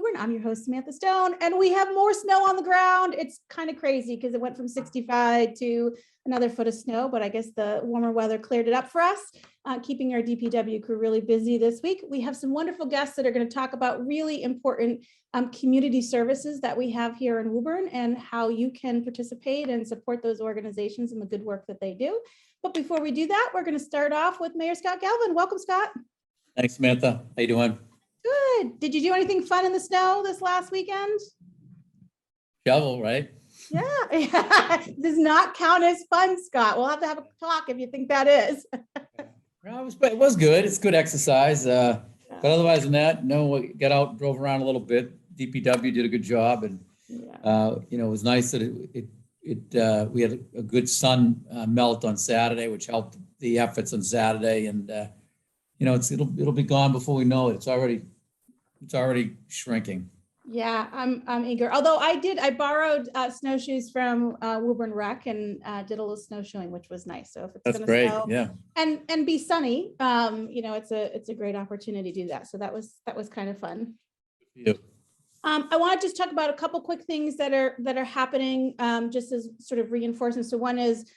Woburn. I'm your host, Samantha Stone, and we have more snow on the ground. It's kind of crazy because it went from 65 to another foot of snow, but I guess the warmer weather cleared it up for us, keeping our DPW crew really busy this week. We have some wonderful guests that are going to talk about really important community services that we have here in Woburn and how you can participate and support those organizations and the good work that they do. But before we do that, we're going to start off with Mayor Scott Galvin. Welcome, Scott. Thanks, Samantha. How you doing? Good. Did you do anything fun in the snow this last weekend? Shovel, right? Yeah. Does not count as fun, Scott. We'll have to have a talk if you think that is. Well, it was good. It's good exercise. But otherwise than that, no, we got out and drove around a little bit. DPW did a good job. And, it was nice that we had a good sun melt on Saturday, which helped the efforts on Saturday. And, it'll be gone before we know it. It's already shrinking. Yeah, I'm eager. Although I borrowed snowshoes from Woburn Rec and did a little snowshoeing, which was nice. So if it's That's great, snow, yeah, and be sunny, it's a great opportunity to do that. So that was kind of fun. Yeah. I want to just talk about a couple quick things that are happening, just as sort of reinforcement. So one is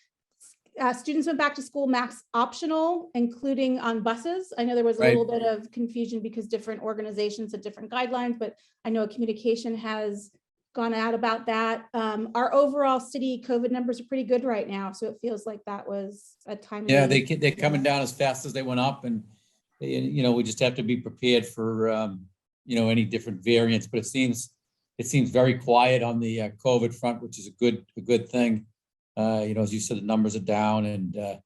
students went back to school max optional, including on buses. I know there was a little bit of confusion because different organizations had different guidelines, but I know a communication has gone out about that. Our overall city COVID numbers are pretty good right now, so it feels like that was a timely. Yeah, they're coming down as fast as they went up, and we just have to be prepared for any different variants. But it seems very quiet on the COVID front, which is a good thing. As you said, the numbers are down, and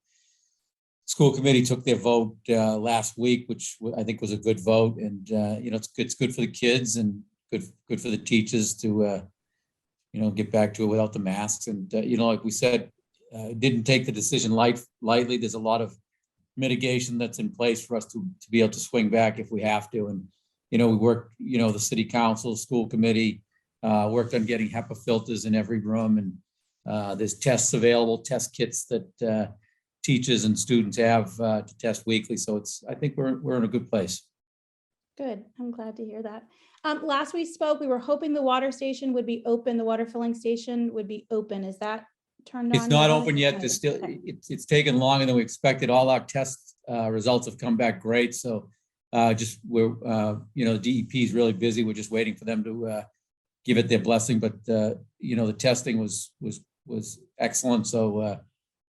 school committee took their vote last week, which I think was a good vote. And it's good for the kids and good for the teachers to get back to it without the masks. And like we said, didn't take the decision lightly. There's a lot of mitigation that's in place for us to be able to swing back if we have to. And we worked, the city council, school committee worked on getting HEPA filters in every room, and there's tests available, test kits that teachers and students have to test weekly. So I think we're in a good place. Good. I'm glad to hear that. Last we spoke, we were hoping the water station would be open. The water filling station would be open. Is that turned on? It's not open yet. There's still, it's taken longer than we expected. All our test results have come back great. So the DEP is really busy. We're just waiting for them to give it their blessing. But the testing was excellent. So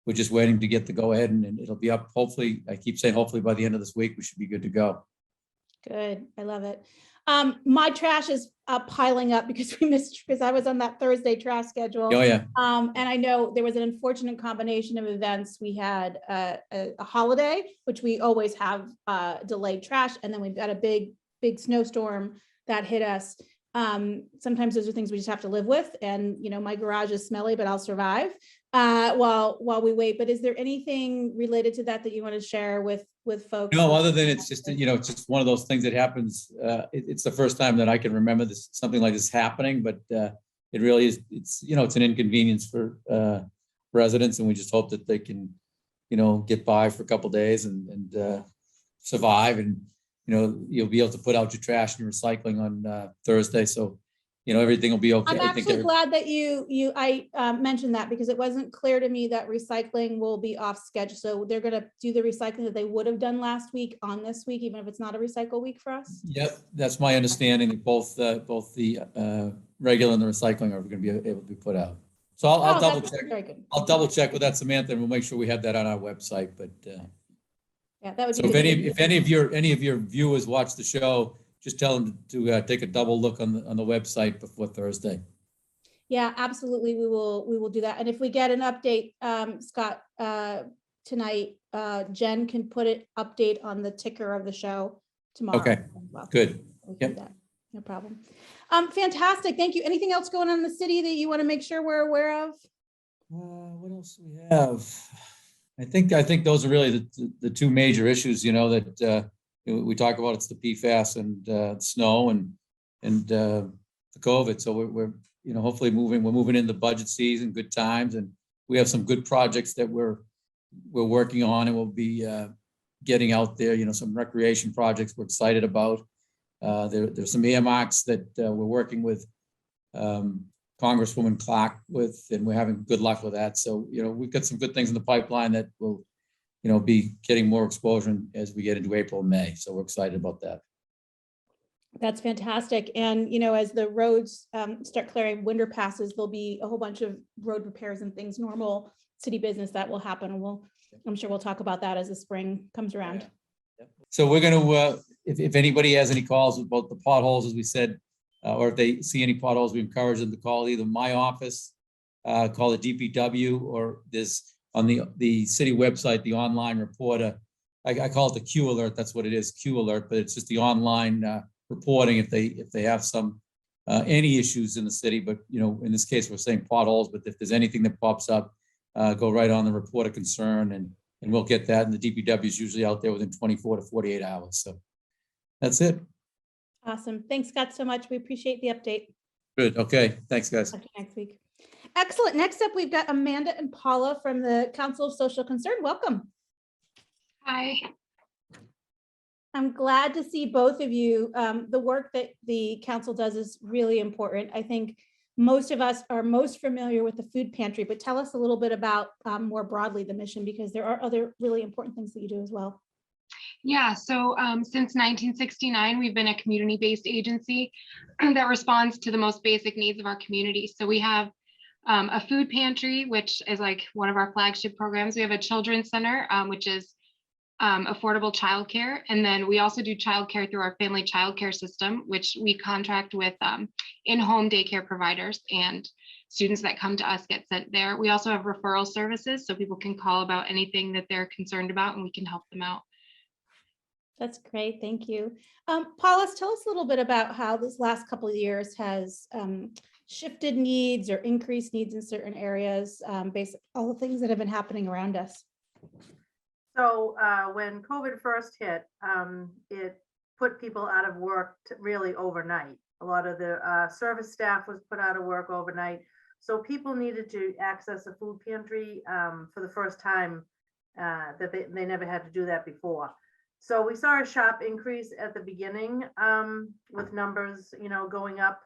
we're just waiting to get the go ahead, and it'll be up. Hopefully, I keep saying hopefully by the end of this week, we should be good to go. Good. I love it. My trash is piling up because I was on that Thursday trash schedule. Oh yeah. And I know there was an unfortunate combination of events. We had a holiday, which we always have delayed trash, and then we've got a big snowstorm that hit us. Sometimes those are things we just have to live with, and my garage is smelly, but I'll survive while we wait. But is there anything related to that you want to share with folks? No, other than it's just it's just one of those things that happens. It's the first time that I can remember something like this happening, but it really is. It's an inconvenience for residents, and we just hope that they can get by for a couple of days and survive. And you'll be able to put out your trash and your recycling on Thursday. So, everything will be okay. I'm actually glad that I mentioned that, because it wasn't clear to me that recycling will be off schedule. So they're going to do the recycling that they would have done last week on this week, even if it's not a recycle week for us. Yep. That's my understanding. That both the regular and the recycling are going to be able to be put out. So I'll double check. Very good. I'll double check with that, Samantha, and we'll make sure we have that on our website. But yeah, that would so be if any of your viewers watch the show, just tell them to take a double look on the website before Thursday. Yeah, absolutely. We will do that. And if we get an update, Scott, tonight, Jen can put it update on the ticker of the show tomorrow. Okay, well. Good. Yep. No problem. Fantastic. Thank you. Anything else going on in the city that you want to make sure we're aware of? What else do we have? I think those are really the two major issues, that we talk about. It's the PFAS and snow and the COVID. So we're hopefully we're moving into budget season, good times, and we have some good projects that we're working on, and we'll be getting out there. Some recreation projects we're excited about. There's some earmarks that we're working with Congresswoman Clark with, and we're having good luck with that. So, we've got some good things in the pipeline that will, be getting more exposure as we get into April and May. So we're excited about that. That's fantastic. And, as the roads start clearing, winter passes, there'll be a whole bunch of road repairs and things, normal city business that will happen. And I'm sure we'll talk about that as the spring comes around. Yeah. So we're going to, if anybody has any calls about the potholes, as we said, or if they see any potholes, we encourage them to call either my office, call the DPW, or there's on the city website, the online reporter. I call it the Q alert. That's what it is, Q alert, but it's just the online reporting if they have some any issues in the city. But in this case, we're saying potholes. But if there's anything that pops up, go right on the report of concern, and we'll get that. And the DPW is usually out there within 24 to 48 hours. So that's it. Awesome. Thanks, Scott, so much. We appreciate the update. Good. Okay. Thanks, guys. Talk to you next week. Excellent. Next up, we've got Amanda and Paula from the Council of Social Concern. Welcome. Hi. I'm glad to see both of you. The work that the council does is really important. I think most of us are most familiar with the food pantry, but tell us a little bit about more broadly the mission, because there are other really important things that you do as well. Yeah, so since 1969, we've been a community-based agency that responds to the most basic needs of our community. So we have a food pantry, which is like one of our flagship programs. We have a children's center, which is affordable childcare. And then we also do childcare through our family childcare system, which we contract with in-home daycare providers, and students that come to us get sent there. We also have referral services, so people can call about anything that they're concerned about and we can help them out. That's great. Thank you. Paula, tell us a little bit about how this last couple of years has shifted needs or increased needs in certain areas, based on all the things that have been happening around us. So when COVID first hit, it put people out of work really overnight. A lot of the service staff was put out of work overnight. So people needed to access a food pantry for the first time that they never had to do that before. So we saw a sharp increase at the beginning with numbers, going up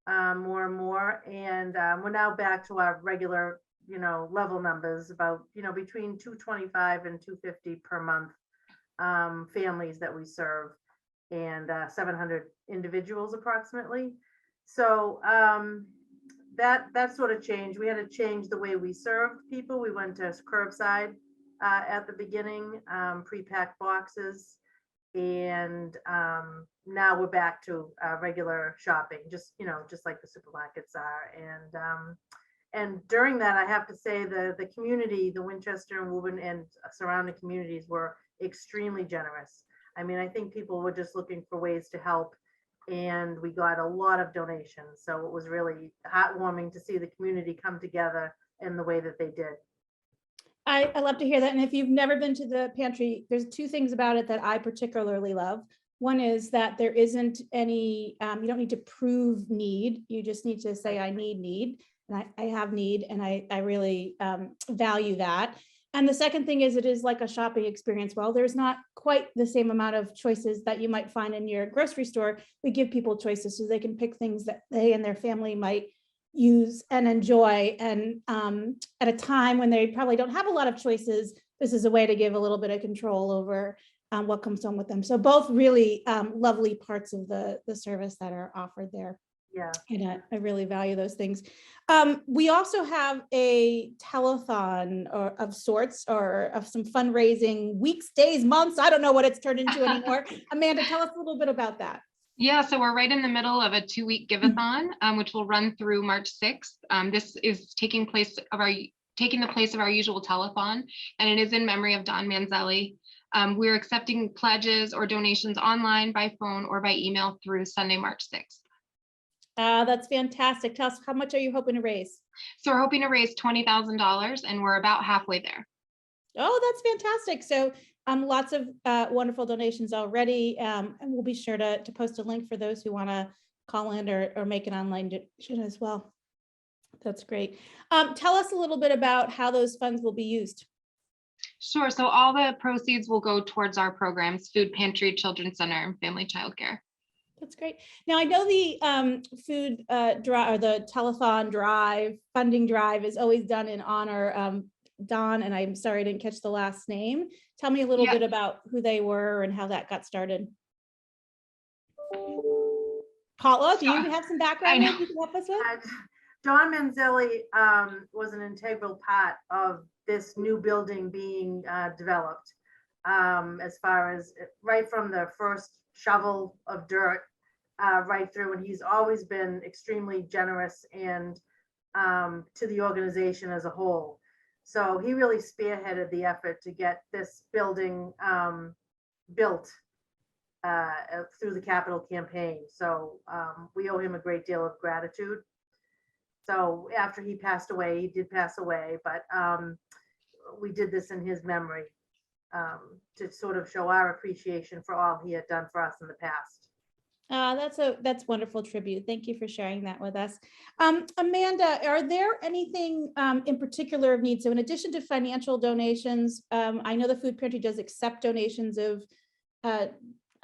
more and more. And we're now back to our regular, level numbers, about, between 225 and 250 per month families that we serve, and 700 individuals approximately. So that sort of changed. We had to change the way we served people. We went to curbside at the beginning, pre-packed boxes, and now we're back to regular shopping, just like the supermarkets are. And during that, I have to say the community, the Winchester and Woburn and surrounding communities were extremely generous. I mean, I think people were just looking for ways to help, and we got a lot of donations. So it was really heartwarming to see the community come together in the way that they did. I love to hear that. And if you've never been to the pantry, there's two things about it that I particularly love. One is that there isn't any, you don't need to prove need. You just need to say, I need, and I have need, and I really value that. And the second thing is, it is like a shopping experience. While there's not quite the same amount of choices that you might find in your grocery store, we give people choices so they can pick things that they and their family might use and enjoy. And at a time when they probably don't have a lot of choices, this is a way to give a little bit of control over what comes home with them. So both really lovely parts of the service that are offered there. Yeah. And I really value those things. We also have a telethon of sorts, or of some fundraising weeks, days, months. I don't know what it's turned into anymore. Amanda, tell us a little bit about that. Yeah, so we're right in the middle of a 2-week give-a-thon, which will run through March 6th. This is taking the place of our usual telethon, and it is in memory of Don Manzelli. We're accepting pledges or donations online, by phone, or by email through Sunday, March 6th. That's fantastic. Tell us, how much are you hoping to raise? So we're hoping to raise $20,000, and we're about halfway there. Oh, that's fantastic. So lots of wonderful donations already. And we'll be sure to post a link for those who want to call in or make an online donation as well. That's great. Tell us a little bit about how those funds will be used. Sure. So all the proceeds will go towards our programs: food pantry, children's center, and family childcare. That's great. Now I know the food drive or the telethon drive, funding drive is always done in honor Don, and I'm sorry I didn't catch the last name. Tell me a little Yeah. bit about who they were and how that got started. Paula, do you have some background know. that you can help us with? Don Manzelli was an integral part of this new building being developed, as far as right from the first shovel of dirt right through, and he's always been extremely generous and to the organization as a whole. So he really spearheaded the effort to get this building built through the capital campaign. So we owe him a great deal of gratitude. So after he passed away, he did pass away, but we did this in his memory to sort of show our appreciation for all he had done for us in the past. That's wonderful tribute. Thank you for sharing that with us. Amanda, are there anything in particular of need? So in addition to financial donations, I know the food pantry does accept donations of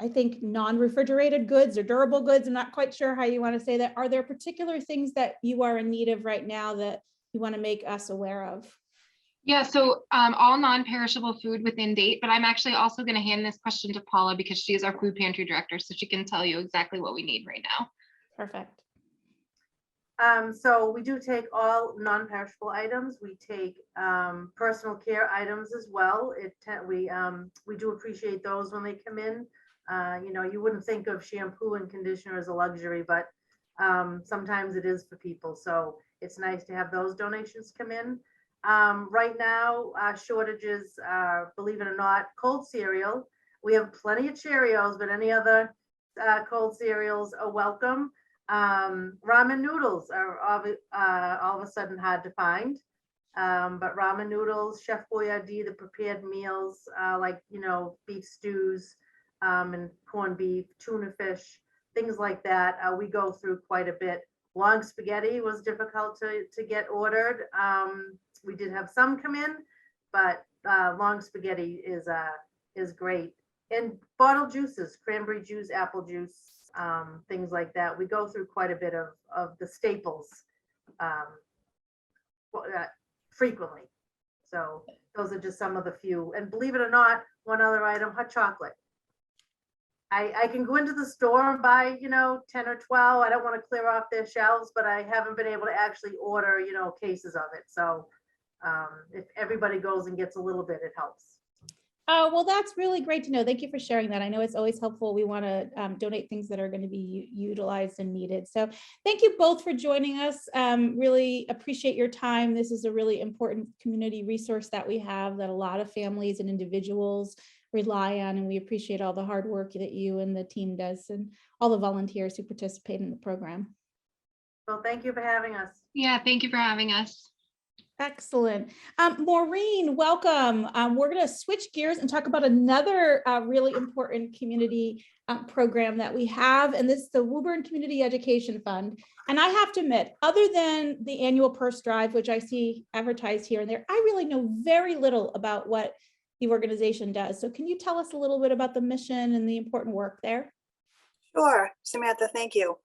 I think non-refrigerated goods or durable goods. I'm not quite sure how you want to say that. Are there particular things that you are in need of right now that you want to make us aware of? Yeah, so all non-perishable food within date, but I'm actually also going to hand this question to Paula because she is our food pantry director, so she can tell you exactly what we need right now. Perfect. So we do take all non-perishable items. We take personal care items as well. We do appreciate those when they come in. You know, you wouldn't think of shampoo and conditioner as a luxury, but sometimes it is for people. So it's nice to have those donations come in. Right now, shortages, believe it or not, cold cereal. We have plenty of Cheerios, but any other cold cereals are welcome. Ramen noodles are all of a sudden hard to find. But ramen noodles, Chef Boyardee, the prepared meals, like, you know, beef stews, and corned beef, tuna fish, things like that. We go through quite a bit. Long spaghetti was difficult to get ordered. We did have some come in, but long spaghetti is great. And bottled juices, cranberry juice, apple juice, things like that. We go through quite a bit of the staples frequently. So those are just some of the few. And believe it or not, one other item, hot chocolate. I can go into the store and buy, you know, 10 or 12. I don't want to clear off their shelves, but I haven't been able to actually order, you know, cases of it. So if everybody goes and gets a little bit, it helps. Oh, well, that's really great to know. Thank you for sharing that. I know it's always helpful. We want to donate things that are going to be utilized and needed. So thank you both for joining us. Really appreciate your time. This is a really important community resource that we have that a lot of families and individuals rely on, and we appreciate all the hard work that you and the team does and all the volunteers who participate in the program. Well, thank you for having us. Yeah, thank you for having us. Excellent. Maureen, welcome. We're going to switch gears and talk about another really important community program that we have, and this is the Woburn Community Education Fund. And I have to admit, other than the annual purse drive, which I see advertised here and there, I really know very little about what the organization does. So can you tell us a little bit about the mission and the important work there? Sure, Samantha, thank you.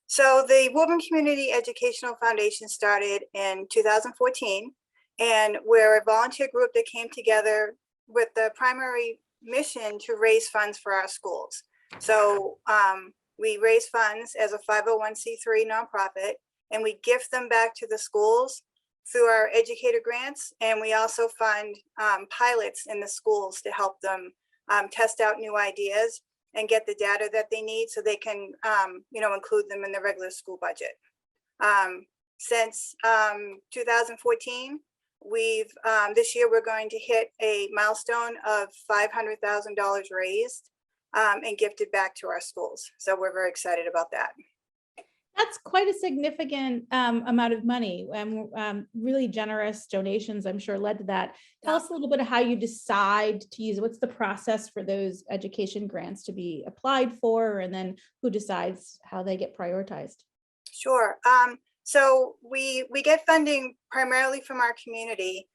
So the Woburn Community Educational Foundation started in 2014, and we're a volunteer group that came together with the primary mission to raise funds for our schools. So we raise funds as a 501c3 nonprofit, and we gift them back to the schools through our educator grants, and we also fund pilots in the schools to help them test out new ideas and get the data that they need so they can, you know, include them in the regular school budget. Since 2014, we've this year we're going to hit a milestone of $500,000 raised and gifted back to our schools. So we're very excited about that. That's quite a significant amount of money, and really generous donations, I'm sure, led to that. Tell us a little bit of how you decide to use it. What's the process for those education grants to be applied for, and then who decides how they get prioritized? Sure. So we get funding primarily from our community,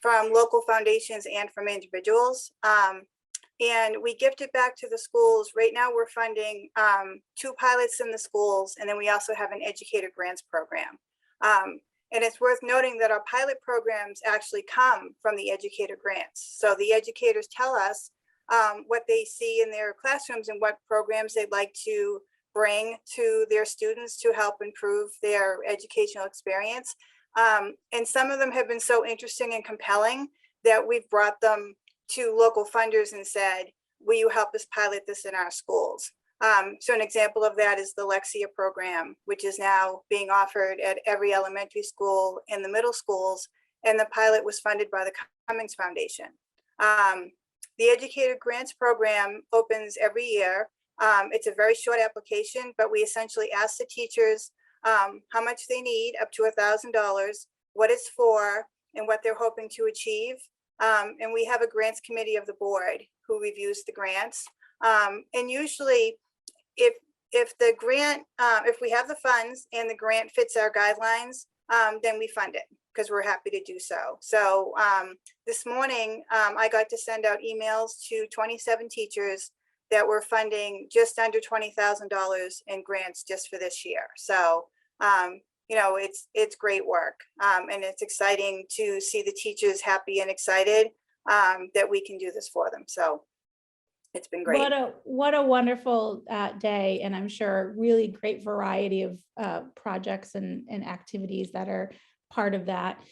from local foundations and from individuals. and we gift it back to the schools. Right now, we're funding 2 pilots in the schools, and then we also have an educator grants program. And it's worth noting that our pilot programs actually come from the educator grants. So the educators tell us what they see in their classrooms and what programs they'd like to bring to their students to help improve their educational experience. And some of them have been so interesting and compelling that we've brought them to local funders and said, will you help us pilot this in our schools? So an example of that is the Lexia program, which is now being offered at every elementary school and the middle schools. And the pilot was funded by the Cummings Foundation. The Educator Grants Program opens every year. It's a very short application, but we essentially ask the teachers how much they need, up to $1,000, what it's for, and what they're hoping to achieve. And we have a grants committee of the board who reviews the grants. And usually, if the grant, if we have the funds and the grant fits our guidelines, then we fund it because we're happy to do so. So this morning, I got to send out emails to 27 teachers that we're funding just under $20,000 in grants just for this year. So, you know, it's great work. And it's exciting to see the teachers happy and excited that we can do this for them. So it's been great. What a wonderful day. And I'm sure really great variety of projects and activities that are part of that.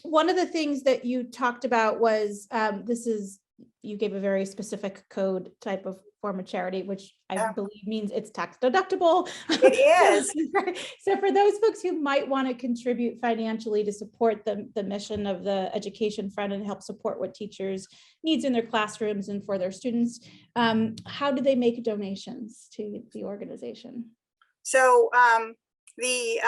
One of the things that you talked about was you gave a very specific code type of form of charity, which I believe means it's tax deductible. It is. So for those folks who might want to contribute financially to support the mission of the education front and help support what teachers needs in their classrooms and for their students, how do they make donations to the organization? So the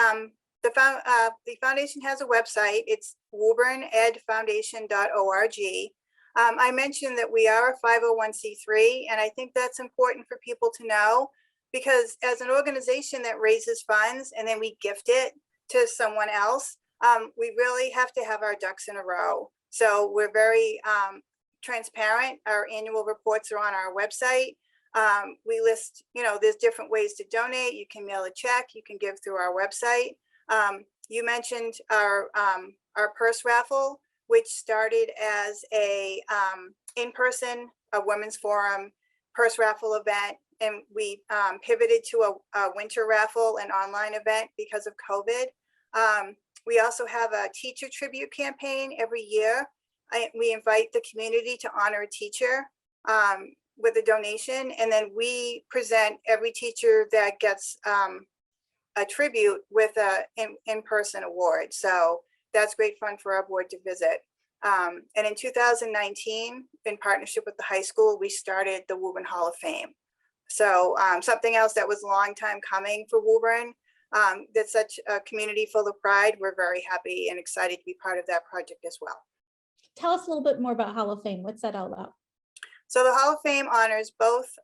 foundation has a website. It's woburnedfoundation.org. I mentioned that we are a 501c3, and I think that's important for people to know, because as an organization that raises funds and then we gift it to someone else, we really have to have our ducks in a row. So we're very transparent. Our annual reports are on our website. We list, you know, there's different ways to donate. You can mail a check, you can give through our website. You mentioned our purse raffle, which started as a in-person, a women's forum purse raffle event. And we pivoted to a winter raffle, an online event because of COVID. We also have a teacher tribute campaign every year. We invite the community to honor a teacher with a donation. And then we present every teacher that gets a tribute with an in-person award. So that's great fun for our board to visit. And in 2019, in partnership with the high school, we started the Woburn Hall of Fame. So something else that was a long time coming for Woburn, that's such a community full of pride. We're very happy and excited to be part of that project as well. Tell us a little bit more about Hall of Fame. What's that all about? So the Hall of Fame honors both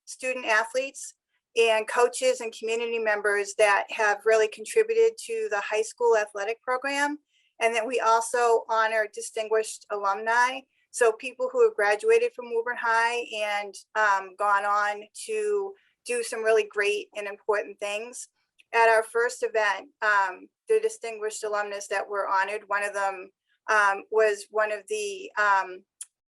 student athletes and coaches and community members that have really contributed to the high school athletic program. And then we also honor distinguished alumni. So people who have graduated from Woburn High and gone on to do some really great and important things. At our first event, the distinguished alumnus that were honored, one of them was one of the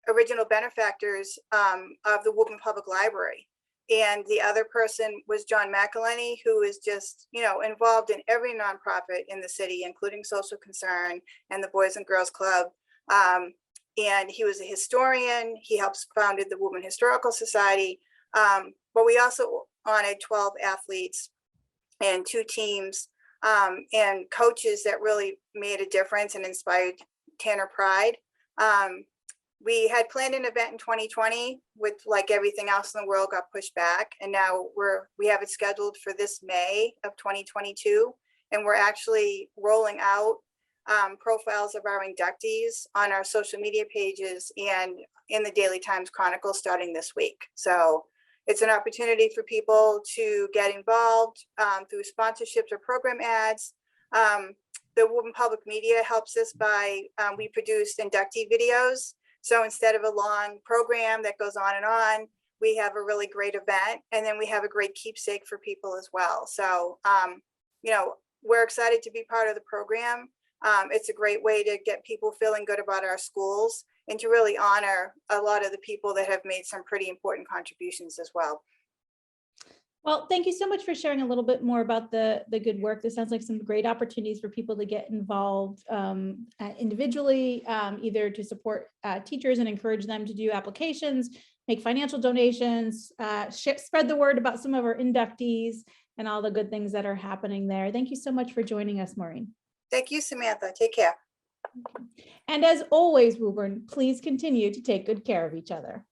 original benefactors of the Woburn Public Library. And the other person was John McElhenney, who is just, you know, involved in every nonprofit in the city, including Social Concern and the Boys and Girls Club. And he was a historian. He helps founded the Woburn Historical Society. But we also honored 12 athletes and 2 teams and coaches that really made a difference and inspired Tanner Pride. We had planned an event in 2020, with like everything else in the world got pushed back. And now we have it scheduled for this May of 2022. And we're actually rolling out profiles of our inductees on our social media pages and in the Daily Times Chronicle starting this week. So it's an opportunity for people to get involved through sponsorships or program ads. The Woburn Public Media helps us by, we produced inductee videos So instead of a long program that goes on, we have a really great event, and then we have a great keepsake for people as well. So, you know, we're excited to be part of the program. It's a great way to get people feeling good about our schools and to really honor a lot of the people that have made some pretty important contributions as well. Well, thank you so much for sharing a little bit more about the good work. This sounds like some great opportunities for people to get involved individually, either to support teachers and encourage them to do applications, make financial donations, spread the word about some of our inductees and all the good things that are happening there. Thank you so much for joining us, Maureen. Thank you, Samantha. Take care. And as always, Woburn, please continue to take good care of each other.